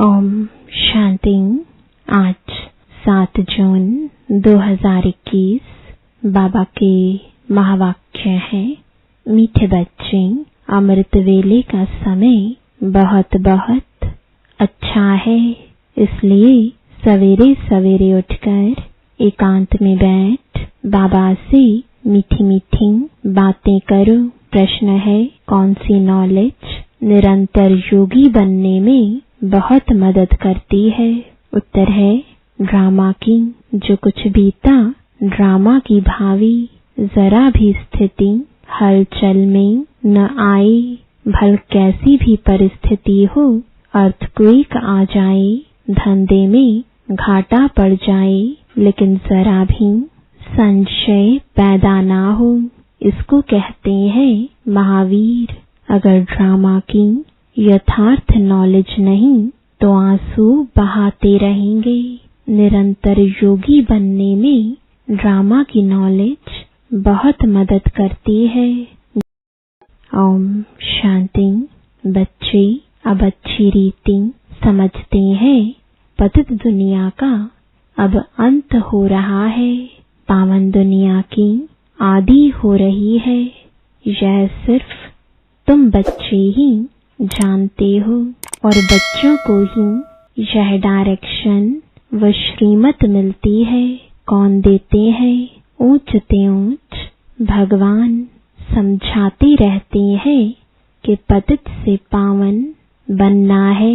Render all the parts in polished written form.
ओम शांति। आज 7 जून 2021 बाबा के महावाक्य है। मीठे बच्चे, अमृत वेले का समय बहुत बहुत अच्छा है, इसलिए सवेरे सवेरे उठकर एकांत में बैठ बाबा से मीठी मीठी बातें करो। प्रश्न है, कौन सी नॉलेज निरंतर योगी बनने में बहुत मदद करती है? उत्तर है, ड्रामा की। जो कुछ बीता ड्रामा की भावी जरा भी स्थिति हलचल में न आए, भल कैसी भी परिस्थिति हो, अर्थक्वेक आ जाए, धंधे में घाटा पड़ जाए, लेकिन जरा भी संशय पैदा ना हो, इसको कहते हैं महावीर। अगर ड्रामा की यथार्थ नॉलेज नहीं तो आंसू बहाते रहेंगे। निरंतर योगी बनने में ड्रामा की नॉलेज बहुत मदद करती है। ओम शांति। बच्चे अब अच्छी रीति समझते हैं, पतित दुनिया का अब अंत हो रहा है, पावन दुनिया की आदि हो रही है। यह सिर्फ तुम बच्चे ही जानते हो और बच्चों को ही यह डायरेक्शन व श्रीमत मिलती है। कौन देते हैं? ऊंच ते ऊंच भगवान समझाते रहते हैं कि पतित से पावन बनना है।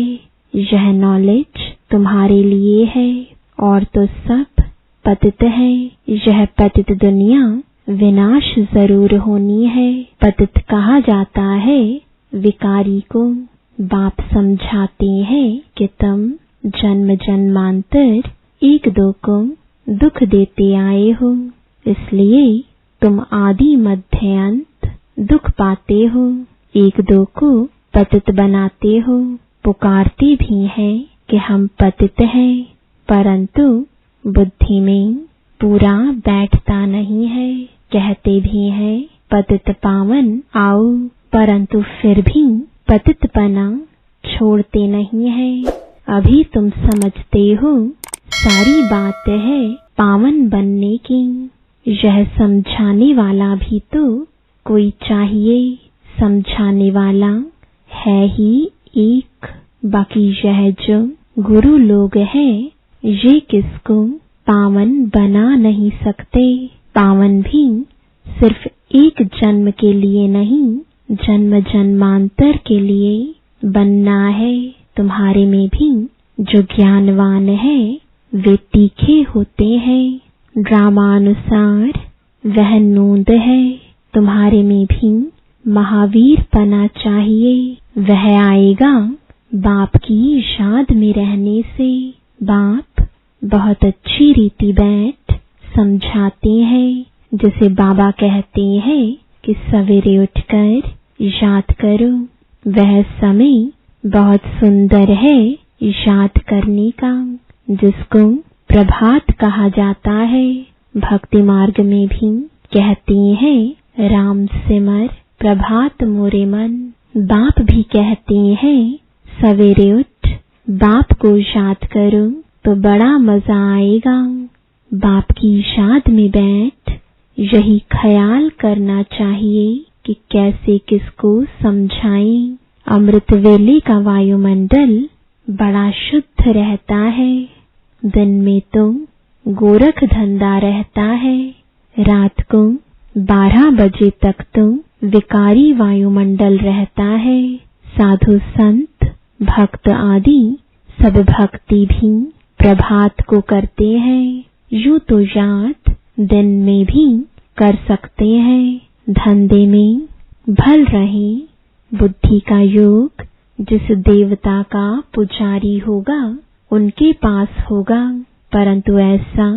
यह नॉलेज तुम्हारे लिए है और तो सब पतित है। यह पतित दुनिया विनाश जरूर होनी है। पतित कहा जाता है विकारी को। बाप समझाते हैं कि तुम जन्म जन्मांतर एक दो को दुख देते आए हो, इसलिए तुम आदि मध्य अंत दुख पाते हो। एक दो को पतित बनाते हो, पुकारते भी हैं कि हम पतित हैं, परंतु बुद्धि में पूरा बैठता नहीं है। कहते भी हैं पतित पावन आओ, परंतु फिर भी पतितपना छोड़ते नहीं है। अभी तुम समझते हो सारी बात है पावन बनने की। यह समझाने वाला भी तो कोई चाहिए। समझाने वाला है ही एक, बाकी यह जो गुरु लोग हैं ये किसको पावन बना नहीं सकते। पावन भी सिर्फ एक जन्म के लिए नहीं, जन्म जन्मांतर के लिए बनना है। तुम्हारे में भी जो ज्ञानवान है वे तीखे होते हैं। ड्रामानुसार वह नूंद है। तुम्हारे में भी महावीर पना चाहिए। वह आएगा बाप की याद में रहने से। बाप बहुत अच्छी रीति बैठ समझाते हैं, जिसे बाबा कहते हैं कि सवेरे उठकर याद करो। वह समय बहुत सुंदर है याद करने का, जिसको प्रभात कहा जाता है। भक्ति मार्ग में भी कहते हैं राम सिमर प्रभात मोरे मन। बाप भी कहते हैं सवेरे उठ बाप को याद करो तो बड़ा मजा आएगा। बाप की याद में बैठ यही ख्याल करना चाहिए कि कैसे किसको समझाएं। अमृत वेले का वायुमंडल बड़ा शुद्ध रहता है। दिन में तो गोरख धंधा रहता है, रात को 12 बजे तक तो विकारी वायुमंडल रहता है। साधु संत भक्त आदि सब भक्ति भी प्रभात को करते हैं। यूं तो याद दिन में भी कर सकते हैं। धंधे में भल रहे। बुद्धि का योग जिस देवता का पुजारी होगा उनके पास होगा, परंतु ऐसा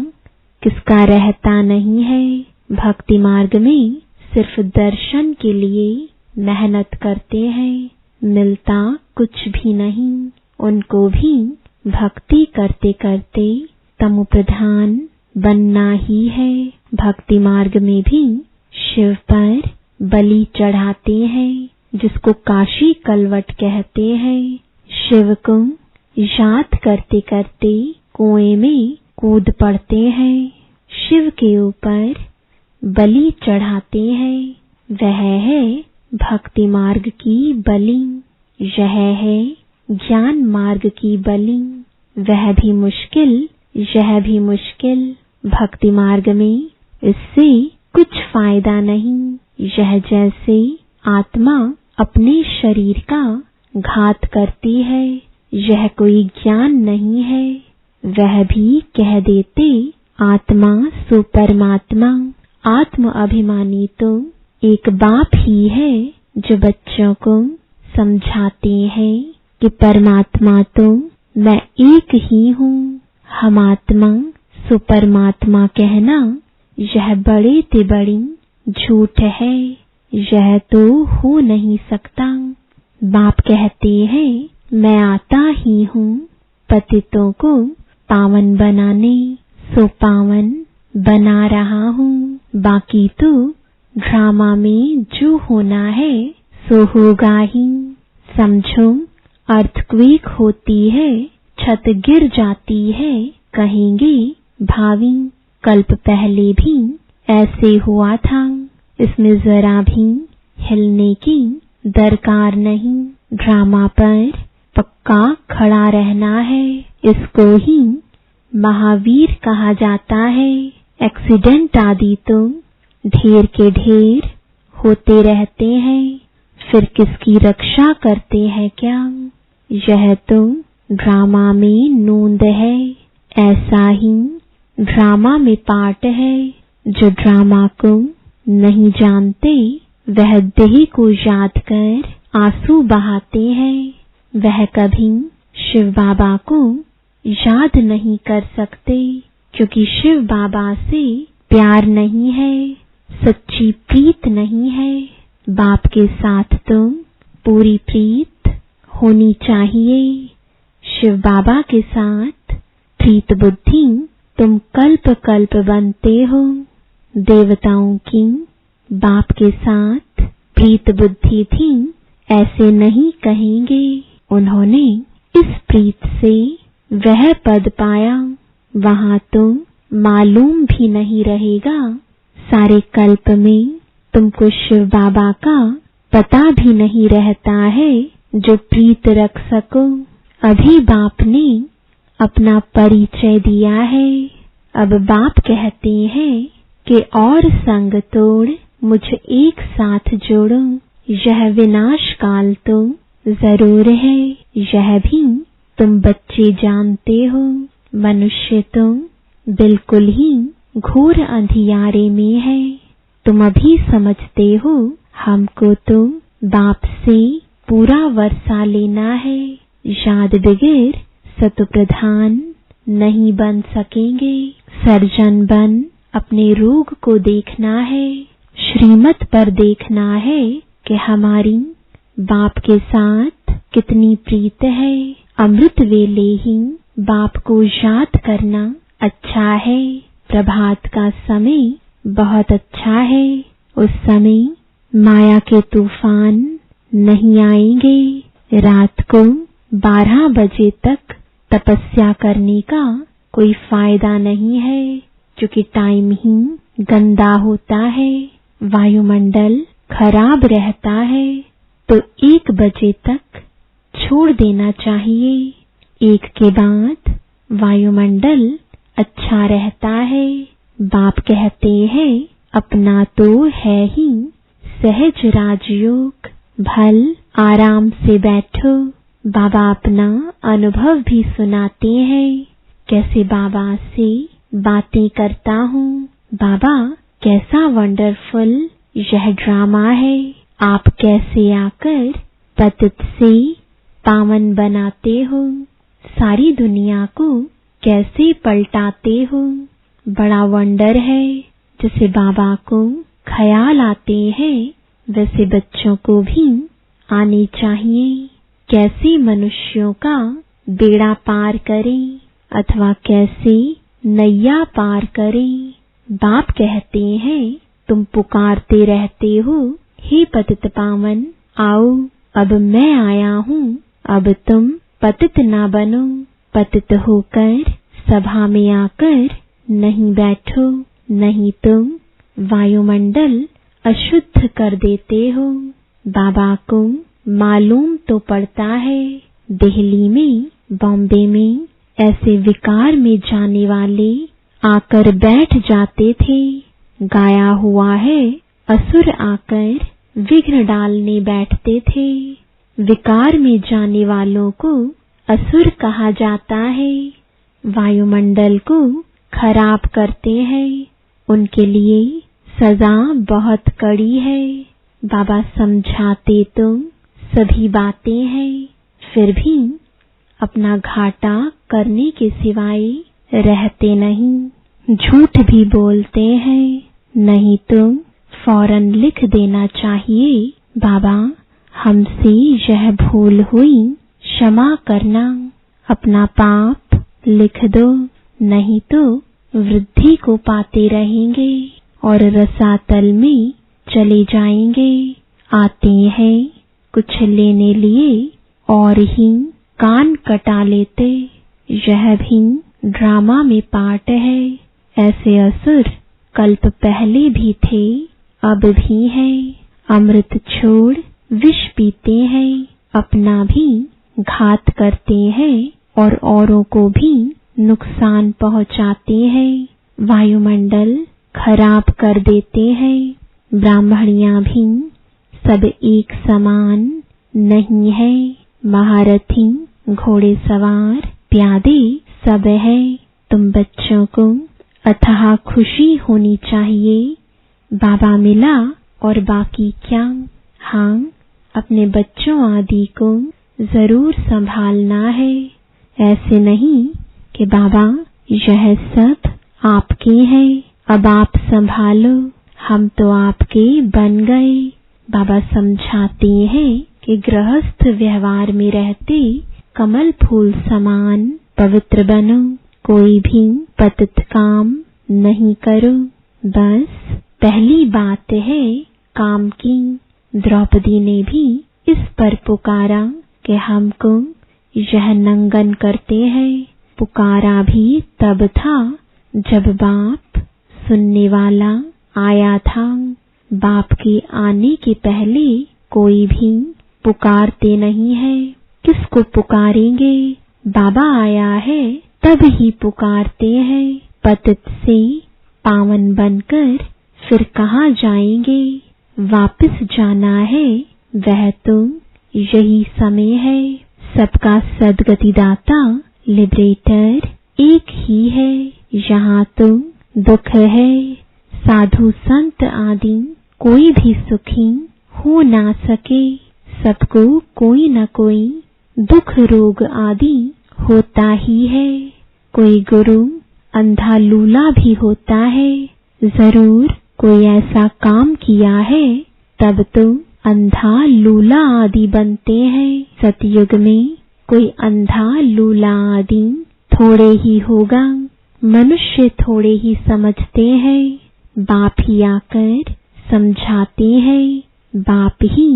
किसका रहता नहीं है। भक्ति मार्ग में सिर्फ दर्शन के लिए मेहनत करते हैं, मिलता कुछ भी नहीं। उनको भी भक्ति करते करते तमो प्रधान बनना ही है। भक्ति मार्ग में भी शिव पर बलि चढ़ाते हैं, जिसको काशी कलवट कहते हैं। शिव को याद करते करते कुएं में कूद पड़ते हैं, शिव के ऊपर बलि चढ़ाते हैं। वह है भक्ति मार्ग की बलि, यह है ज्ञान मार्ग की बलि। वह भी मुश्किल, यह भी मुश्किल। भक्ति मार्ग में इससे कुछ फायदा नहीं। यह जैसे आत्मा अपने शरीर का घात करती है, यह कोई ज्ञान नहीं है। वह भी कह देते आत्मा सो परमात्मा। आत्म अभिमानी तो एक बाप ही है जो बच्चों को समझाते हैं कि परमात्मा तो मैं एक ही हूँ। हम आत्मा सो परमात्मा कहना यह बड़े ते बड़ी झूठ है, यह तो हो नहीं सकता। बाप कहते हैं मैं आता ही हूँ पतितों को पावन बनाने, सो पावन बना रहा हूँ। बाकी तो ड्रामा में जो होना है सो होगा ही। समझो, अर्थक्वेक होती है, छत गिर जाती है, कहेंगे भावी कल्प पहले भी ऐसे हुआ था, इसमें जरा भी हिलने की दरकार नहीं। ड्रामा पर पक्का खड़ा रहना है, इसको ही महावीर कहा जाता है। एक्सीडेंट आदि तो ढेर के ढेर होते रहते हैं, फिर किसकी रक्षा करते हैं क्या? यह तो ड्रामा में नूंद है। ऐसा ही ड्रामा में पार्ट है। जो ड्रामा को नहीं जानते वह देह को याद कर आंसू बहाते हैं। वह कभी शिव बाबा को याद नहीं कर सकते, क्योंकि शिव बाबा से प्यार नहीं है, सच्ची प्रीत नहीं है। बाप के साथ तो पूरी प्रीत होनी चाहिए। शिव बाबा के साथ प्रीत बुद्धि तुम कल्प कल्प बनते हो। देवताओं की बाप के साथ प्रीत बुद्धि थी ऐसे नहीं कहेंगे। उन्होंने इस प्रीत से वह पद पाया, वहां तो मालूम भी नहीं रहेगा। सारे कल्प में तुमको शिव बाबा का पता भी नहीं रहता है जो प्रीत रख सको। अभी बाप ने अपना परिचय दिया है। अब बाप कहते हैं कि और संग तोड़ मुझ एक साथ जोड़ो। यह विनाश काल तो जरूर है, यह भी तुम बच्चे जानते हो। मनुष्य तो बिल्कुल ही घोर अंधियारे में है। तुम अभी समझते हो हमको तो बाप से पूरा वर्षा लेना है। याद बगैर सतप्रधान नहीं बन सकेंगे। सर्जन बन अपने रोग को देखना है। श्रीमत पर देखना है कि हमारी बाप के साथ कितनी प्रीत है। अमृत वेले ही बाप को याद करना अच्छा है। प्रभात का समय बहुत अच्छा है। उस समय माया के तूफान नहीं आएंगे। रात को 12 बजे तक तपस्या करने का कोई फायदा नहीं है, क्योंकि टाइम ही गंदा होता है, वायुमंडल खराब रहता है। तो 1 बजे तक छोड़ देना चाहिए। 1 के बाद वायुमंडल अच्छा रहता है। बाप कहते हैं अपना तो है ही सहज राजयोग, भल आराम से बैठो। बाबा अपना अनुभव भी सुनाते हैं, कैसे बाबा से बातें करता हूँ। बाबा कैसा वंडरफुल यह ड्रामा है। आप कैसे आकर पतित से पावन बनाते हो, सारी दुनिया को कैसे पलटाते हो। बड़ा वंडर है। जैसे बाबा को ख्याल आते हैं वैसे बच्चों को भी आने चाहिए। कैसे मनुष्यों का बेड़ा पार करें अथवा कैसे नैया पार करें। बाप कहते हैं तुम पुकारते रहते हो, हे पतित पावन आओ, अब मैं आया हूँ। अब तुम पतित ना बनो, पतित होकर सभा में आकर नहीं बैठो, नहीं तुम वायुमंडल अशुद्ध कर देते हो। बाबा को मालूम तो पड़ता है, दिल्ली में, बॉम्बे में ऐसे विकार में जाने वाले आकर बैठ जाते थे। गाया हुआ है, असुर आकर विघ्न डालने बैठते थे। विकार में जाने वालों को असुर कहा जाता है। वायुमंडल को खराब करते हैं, उनके लिए सजा बहुत कड़ी है। बाबा समझाते तो सभी बातें हैं, फिर भी अपना घाटा करने के सिवाय रहते नहीं। झूठ भी बोलते हैं, नहीं तो फौरन लिख देना चाहिए, बाबा हमसे यह भूल हुई, क्षमा करना। अपना पाप लिख दो, नहीं तो वृद्धि को पाते रहेंगे और रसातल में चले जाएंगे। आते हैं कुछ लेने लिए और ही कान कटा लेते, यह भी ड्रामा में पार्ट है। ऐसे असुर कल्प पहले भी थे, अब भी है। अमृत छोड़ विष पीते हैं, अपना भी घात करते हैं और औरों को भी नुकसान पहुंचाते हैं। वायुमंडल खराब कर देते हैं। ब्राह्मणियां भी सब एक समान नहीं है। महारथी, घोड़ेसवार, प्यादे सब है। तुम बच्चों को अथाह खुशी होनी चाहिए, बाबा मिला और बाकी क्या। हाँ, अपने बच्चों आदि को जरूर संभालना है। ऐसे नहीं कि बाबा यह सब आपके हैं, अब आप संभालो, हम तो आपके बन गए। बाबा समझाते हैं कि गृहस्थ व्यवहार में रहते कमल फूल समान पवित्र बनो, कोई भी पतित काम नहीं करो। बस पहली बात है काम की। द्रौपदी ने भी इस पर पुकारा कि हमको यह नंगन करते हैं। पुकारा भी तब था जब बाप सुनने वाला आया था। बाप के आने के पहले कोई भी पुकारते नहीं है। किसको पुकारेंगे? बाबा आया है तब ही पुकारते हैं। पतित से पावन बनकर फिर कहाँ जाएंगे? वापस जाना है, वह तो यही समय है। सबका सद्गतिदाता लिबरेटर एक ही है। यहाँ तो दुख है। साधु संत आदि कोई भी सुखी हो ना सके। सबको कोई न कोई दुख रोग आदि होता ही है। कोई गुरु अंधा लूला भी होता है। जरूर कोई ऐसा काम किया है तब तो अंधा लूला आदि बनते हैं। सतयुग में कोई अंधा लूला आदि थोड़े ही होगा। मनुष्य थोड़े ही समझते हैं। बाप ही आकर समझाते हैं। बाप ही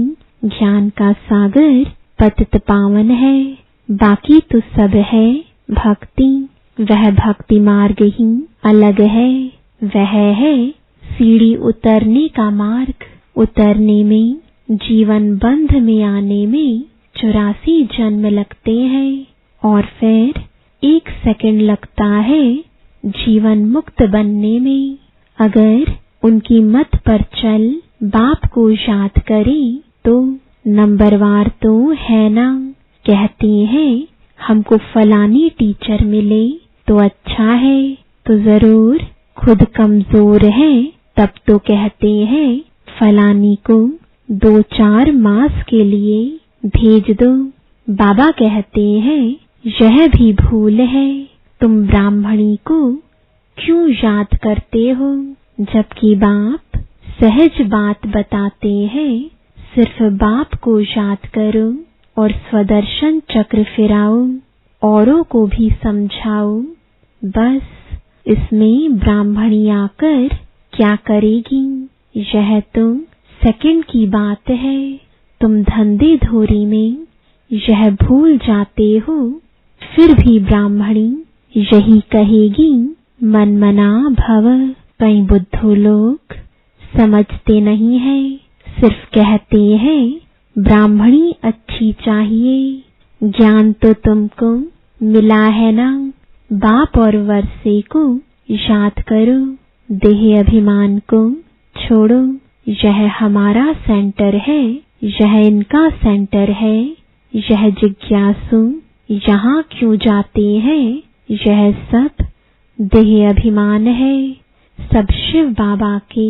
ज्ञान का सागर पतित पावन है। बाकी तो सब है भक्ति। वह भक्ति मार्ग ही अलग है। वह है सीढ़ी उतरने का मार्ग। उतरने में, जीवन बंध में आने में 84 जन्म लगते हैं और फिर 1 सेकंड लगता है जीवन मुक्त बनने में। अगर उनकी मत पर चल बाप को याद करें तो नंबरवार तो है ना। कहते हैं हमको फलानी टीचर मिले तो अच्छा है, तो जरूर खुद कमजोर है तब तो कहते हैं फलानी को 2-4 मास के लिए भेज दो। बाबा कहते हैं यह भी भूल है। तुम ब्राह्मणी को क्यों याद करते हो, जबकि बाप सहज बात बताते हैं। सिर्फ बाप को याद करो और स्वदर्शन चक्र फिराओ, औरों को भी समझाओ। बस इसमें ब्राह्मणी आकर क्या करेगी? यह तो सेकंड की बात है। तुम धंधे धोरी में यह भूल जाते हो, फिर भी ब्राह्मणी यही कहेगी मन मना भव। कई बुद्धू लोग समझते नहीं है, सिर्फ कहते हैं ब्राह्मणी अच्छी चाहिए। ज्ञान तो तुमको मिला है ना, बाप और वर्षे को याद करो, देह अभिमान को छोड़ो। यह हमारा सेंटर है, यह इनका सेंटर है। यह जिज्ञासु यहाँ क्यों जाते हैं, यह सब देह अभिमान है। सब शिव बाबा के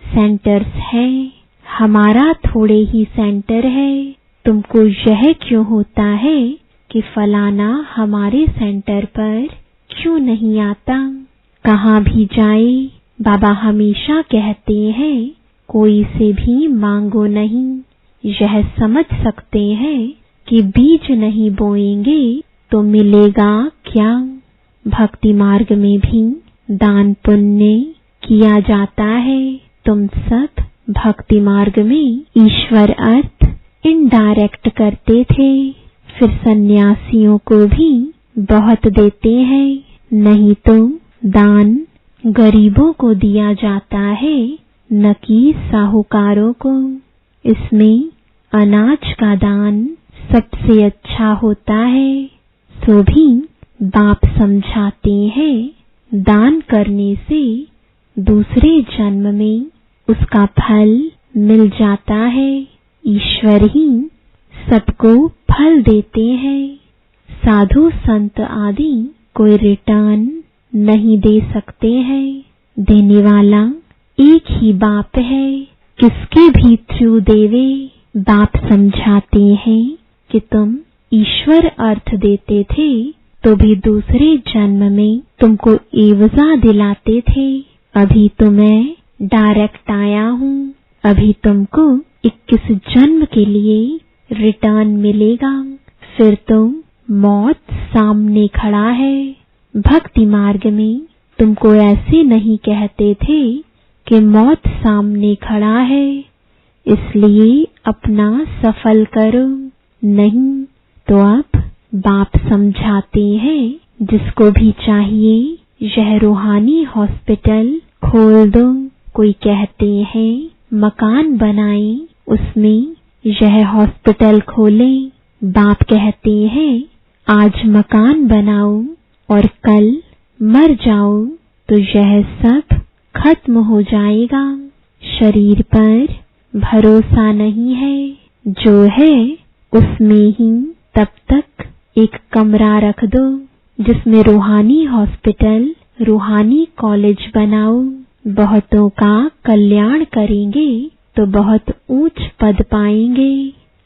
सेंटर्स है, हमारा थोड़े ही सेंटर है। तुमको यह क्यों होता है कि फलाना हमारे सेंटर पर क्यों नहीं आता। कहाँ भी जाए बाबा हमेशा कहते हैं कोई से भी मांगो नहीं। यह समझ सकते हैं कि बीज नहीं बोएंगे तो मिलेगा क्या। भक्ति मार्ग में भी दान पुण्य किया जाता है। तुम सब भक्ति मार्ग में ईश्वर अर्थ इनडायरेक्ट करते थे, फिर सन्यासियों को भी बहुत देते हैं। नहीं तो दान गरीबों को दिया जाता है, न कि साहूकारों को। इसमें अनाज का दान सबसे अच्छा होता है। सो भी बाप समझाते हैं दान करने से दूसरे जन्म में उसका फल मिल जाता है। ईश्वर ही सबको फल देते हैं। साधु संत आदि कोई रिटर्न नहीं दे सकते हैं। देने वाला एक ही बाप है, किसके भी थ्रू देवे। बाप समझाते हैं कि तुम ईश्वर अर्थ देते थे तो भी दूसरे जन्म में तुमको एवजा दिलाते थे। अभी तो मैं डायरेक्ट आया हूँ, अभी तुमको 21 जन्म के लिए रिटर्न मिलेगा। फिर तुम मौत सामने खड़ा है। भक्ति मार्ग में तुमको ऐसे नहीं कहते थे कि मौत सामने खड़ा है इसलिए अपना सफल करो। नहीं तो अब बाप समझाते हैं जिसको भी चाहिए यह रूहानी हॉस्पिटल खोल दो। कोई कहते हैं मकान बनाएं, उसमें यह हॉस्पिटल खोलें। बाप कहते हैं आज मकान बनाओ और कल मर जाओ तो यह सब खत्म हो जाएगा। शरीर पर भरोसा नहीं है, जो है उसमें ही तब तक एक कमरा रख दो जिसमें रूहानी हॉस्पिटल, रूहानी कॉलेज बनाओ। बहुतों का कल्याण करेंगे तो बहुत ऊंच पद पाएंगे।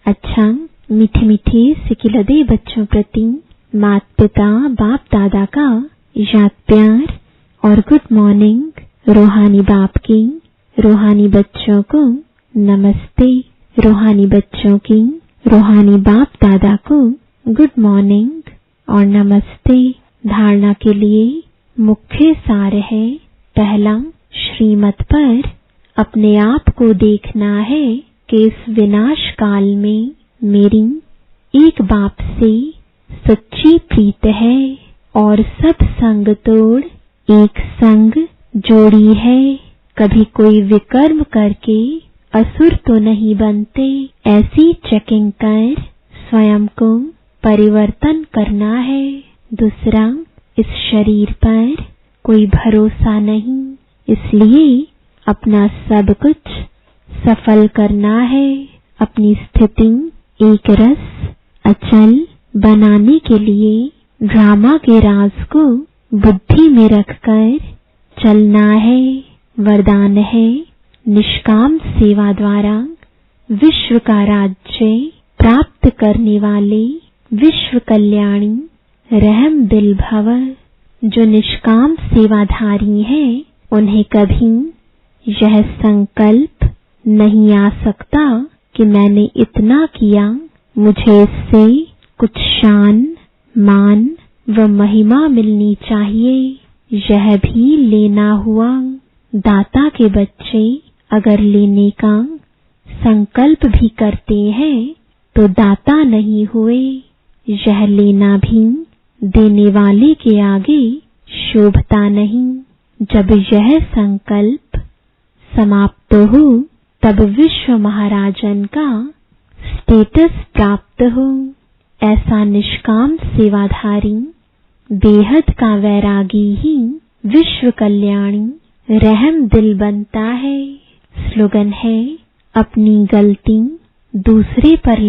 अच्छा, मीठे मीठे सिकिलदे बच्चों प्रति माता पिता बाप दादा का याद प्यार और गुड मॉर्निंग। रूहानी बाप की रूहानी बच्चों को नमस्ते। रूहानी बच्चों की रूहानी बाप दादा को गुड मॉर्निंग और नमस्ते। धारणा के लिए मुख्य सार है, पहला, श्रीमत पर अपने आप को देखना है कि इस विनाश काल में मेरी एक बाप से सच्ची प्रीत है और सब संग तोड़ एक संग जोड़ी है। कभी कोई विकर्म करके असुर तो नहीं बनते। ऐसी चेकिंग कर स्वयं को परिवर्तन करना है। दूसरा, इस शरीर पर कोई भरोसा नहीं, इसलिए अपना सब कुछ सफल करना है। अपनी स्थिति एक रस अचल बनाने के लिए ड्रामा के राज को बुद्धि में रखकर चलना है। वरदान है, निष्काम सेवा द्वारा विश्व का राज्य प्राप्त करने वाले विश्व कल्याणी रहम दिल भव। जो निष्काम सेवाधारी हैं उन्हें कभी यह संकल्प नहीं आ सकता कि मैंने इतना किया, मुझे इससे कुछ शान मान व महिमा मिलनी चाहिए। यह भी लेना हुआ। दाता के बच्चे अगर लेने का संकल्प भी करते हैं तो दाता नहीं हुए। यह लेना भी देने वाले के आगे शोभता नहीं। जब यह संकल्प समाप्त हो तब विश्व महाराजन का स्टेटस प्राप्त हो। ऐसा निष्काम सेवाधारी बेहद का वैरागी ही विश्व कल्याणी रहम दिल बनता है। स्लोगन है, अपनी गलती दूसरे पर